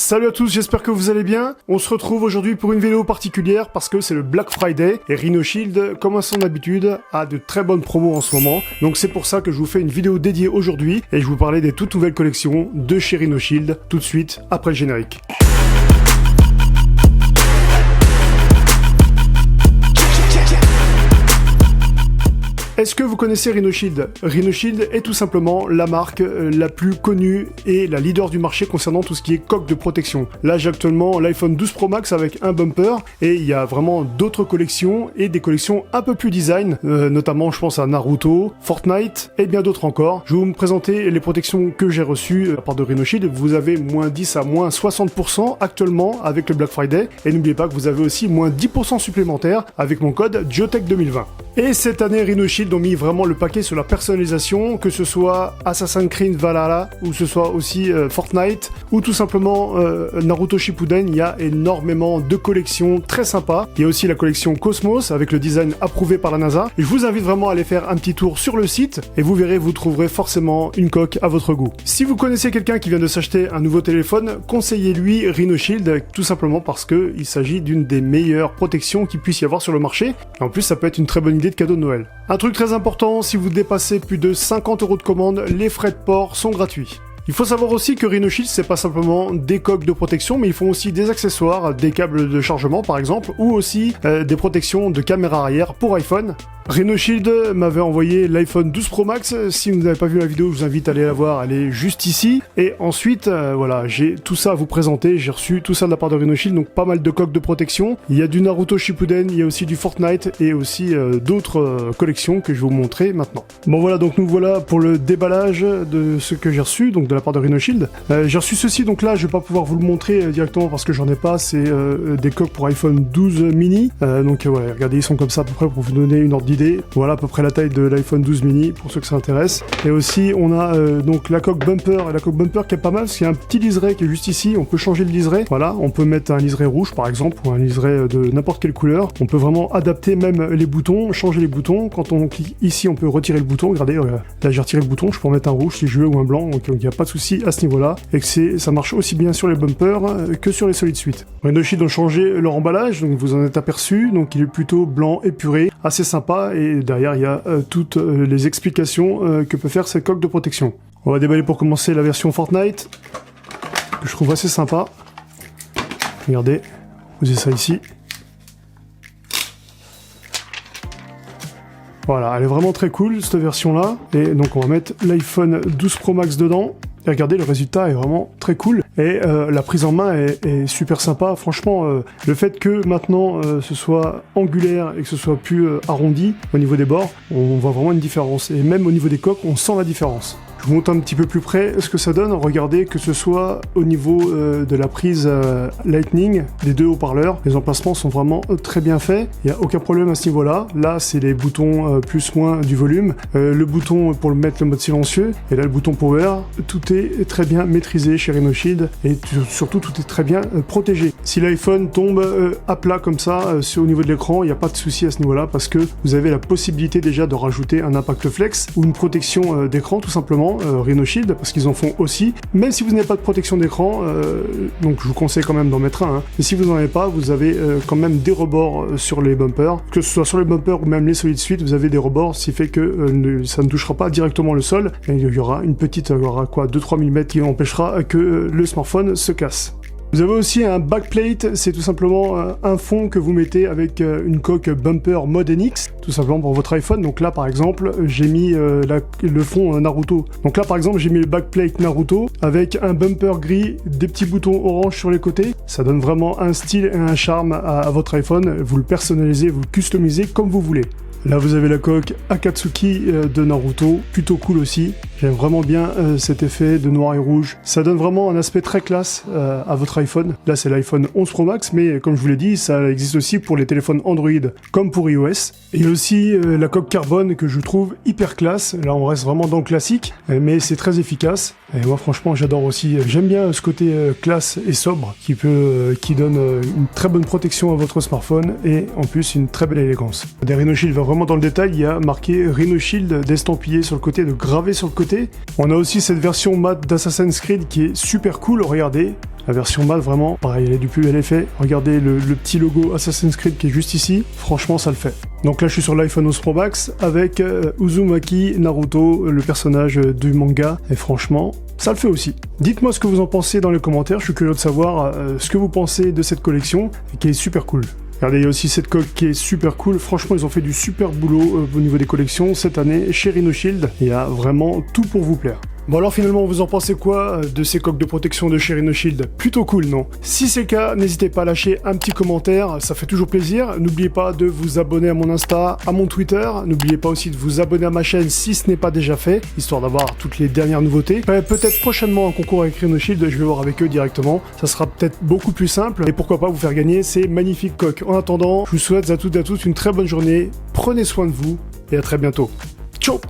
Salut à tous, j'espère que vous allez bien. On se retrouve aujourd'hui pour une vidéo particulière parce que c'est le Black Friday et Rhino Shield, comme à son habitude, a de très bonnes promos en ce moment. Donc c'est pour ça que je vous fais une vidéo dédiée aujourd'hui et je vous parlais des toutes nouvelles collections de chez Rhino Shield tout de suite après le générique. Est-ce que vous connaissez Rhino Shield ? Rhino Shield est tout simplement la marque la plus connue et la leader du marché concernant tout ce qui est coque de protection. Là j'ai actuellement l'iPhone 12 Pro Max avec un bumper et il y a vraiment d'autres collections et des collections un peu plus design, notamment je pense à Naruto, Fortnite et bien d'autres encore. Je vais vous présenter les protections que j'ai reçues de la part de Rhino Shield. Vous avez moins 10 à moins 60% actuellement avec le Black Friday et n'oubliez pas que vous avez aussi moins 10% supplémentaire avec mon code Geotech2020. Et cette année Rhino Shield ont mis vraiment le paquet sur la personnalisation, que ce soit Assassin's Creed Valhalla, ou ce soit aussi Fortnite, ou tout simplement Naruto Shippuden. Il y a énormément de collections très sympas. Il y a aussi la collection Cosmos, avec le design approuvé par la NASA. Je vous invite vraiment à aller faire un petit tour sur le site, et vous verrez, vous trouverez forcément une coque à votre goût. Si vous connaissez quelqu'un qui vient de s'acheter un nouveau téléphone, conseillez-lui Rhino Shield, tout simplement parce qu'il s'agit d'une des meilleures protections qu'il puisse y avoir sur le marché. Et en plus, ça peut être une très bonne idée de cadeau de Noël. Un truc très important, si vous dépassez plus de 50 € de commande, les frais de port sont gratuits. Il faut savoir aussi que Rhino Shield, c'est pas simplement des coques de protection, mais ils font aussi des accessoires, des câbles de chargement par exemple, ou aussi des protections de caméra arrière pour iPhone. Rhino Shield m'avait envoyé l'iPhone 12 Pro Max. Si vous n'avez pas vu la vidéo, je vous invite à aller la voir, elle est juste ici. Et ensuite, voilà, j'ai tout ça à vous présenter. J'ai reçu tout ça de la part de Rhino Shield, donc pas mal de coques de protection. Il y a du Naruto Shippuden, il y a aussi du Fortnite et aussi d'autres collections que je vais vous montrer maintenant. Bon voilà, donc nous voilà pour le déballage de ce que j'ai reçu, donc de la part de Rhino Shield. J'ai reçu ceci, donc là je vais pas pouvoir vous le montrer directement parce que j'en ai pas. C'est des coques pour iPhone 12 mini. Donc voilà, regardez, ils sont comme ça à peu près pour vous donner une ordre d'idée. Voilà à peu près la taille de l'iPhone 12 mini pour ceux que ça intéresse. Et aussi on a donc la coque bumper, et la coque bumper qui est pas mal parce qu'il y a un petit liseré qui est juste ici. On peut changer le liseré. Voilà, on peut mettre un liseré rouge par exemple ou un liseré de n'importe quelle couleur. On peut vraiment adapter même les boutons, changer les boutons. Quand on clique ici, on peut retirer le bouton. Regardez, là j'ai retiré le bouton. Je peux en mettre un rouge si je veux ou un blanc. Donc il n'y a pas de souci à ce niveau-là. Et que ça marche aussi bien sur les bumpers que sur les Solid Suite. Rhino Shield ont changé leur emballage, donc vous en êtes aperçu. Donc il est plutôt blanc épuré, assez sympa. Et derrière, il y a toutes les explications que peut faire cette coque de protection. On va déballer pour commencer la version Fortnite, que je trouve assez sympa. Regardez, vous avez ça ici. Voilà, elle est vraiment très cool, cette version-là. Et donc, on va mettre l'iPhone 12 Pro Max dedans. Et regardez, le résultat est vraiment très cool. Et la prise en main est super sympa. Franchement, le fait que maintenant ce soit angulaire et que ce soit plus arrondi au niveau des bords, on voit vraiment une différence. Et même au niveau des coques, on sent la différence. Je vous montre un petit peu plus près ce que ça donne. Regardez que ce soit au niveau de la prise Lightning, des deux haut-parleurs. Les emplacements sont vraiment très bien faits. Il n'y a aucun problème à ce niveau-là. Là, c'est les boutons plus-moins du volume. Le bouton pour mettre le mode silencieux. Et là, le bouton Power. Tout est très bien maîtrisé chez Rhino Shield. Et surtout, tout est très bien protégé. Si l'iPhone tombe à plat comme ça, au niveau de l'écran, il n'y a pas de souci à ce niveau-là parce que vous avez la possibilité déjà de rajouter un impact flex ou une protection d'écran tout simplement. Rhino Shield parce qu'ils en font aussi, même si vous n'avez pas de protection d'écran, donc je vous conseille quand même d'en mettre un, hein. Mais si vous n'en avez pas, vous avez quand même des rebords sur les bumpers, que ce soit sur les bumpers ou même les Solid Suite, vous avez des rebords, ce qui fait que ça ne touchera pas directement le sol, et il y aura une petite, 2-3 mm qui empêchera que le smartphone se casse. Vous avez aussi un backplate, c'est tout simplement un fond que vous mettez avec une coque bumper mode NX, tout simplement pour votre iPhone. Donc là par exemple, j'ai mis le fond Naruto. Donc là par exemple, j'ai mis le backplate Naruto avec un bumper gris, des petits boutons orange sur les côtés. Ça donne vraiment un style et un charme à votre iPhone. Vous le personnalisez, vous le customisez comme vous voulez. Là vous avez la coque Akatsuki de Naruto, plutôt cool aussi. J'aime vraiment bien cet effet de noir et rouge. Ça donne vraiment un aspect très classe à votre iPhone. Là c'est l'iPhone 11 Pro Max, mais comme je vous l'ai dit, ça existe aussi pour les téléphones Android comme pour iOS. Et aussi la coque carbone que je trouve hyper classe. Là on reste vraiment dans le classique, mais c'est très efficace. Et moi franchement j'adore aussi, j'aime bien ce côté classe et sobre qui donne une très bonne protection à votre smartphone et en plus une très belle élégance. Des Rhino Shield va vraiment dans le détail, il y a marqué Rhino Shield d'estampillé sur le côté, de gravé sur le côté côté. On a aussi cette version mat d'Assassin's Creed qui est super cool, regardez. La version mat, vraiment, pareil, elle est du plus bel effet. Regardez le petit logo Assassin's Creed qui est juste ici. Franchement, ça le fait. Donc là, je suis sur l'iPhone 11 Pro Max avec Uzumaki Naruto, le personnage du manga. Et franchement, ça le fait aussi. Dites-moi ce que vous en pensez dans les commentaires. Je suis curieux de savoir ce que vous pensez de cette collection qui est super cool. Regardez, il y a aussi cette coque qui est super cool. Franchement, ils ont fait du super boulot au niveau des collections cette année chez Rhino Shield. Il y a vraiment tout pour vous plaire. Bon alors finalement, vous en pensez quoi de ces coques de protection de chez Rhino Shield? Plutôt cool, non? Si c'est le cas, n'hésitez pas à lâcher un petit commentaire, ça fait toujours plaisir. N'oubliez pas de vous abonner à mon Insta, à mon Twitter. N'oubliez pas aussi de vous abonner à ma chaîne si ce n'est pas déjà fait, histoire d'avoir toutes les dernières nouveautés. Peut-être prochainement un concours avec Rhino Shield, je vais voir avec eux directement. Ça sera peut-être beaucoup plus simple et pourquoi pas vous faire gagner ces magnifiques coques. En attendant, je vous souhaite à toutes et à tous une très bonne journée. Prenez soin de vous et à très bientôt. Ciao!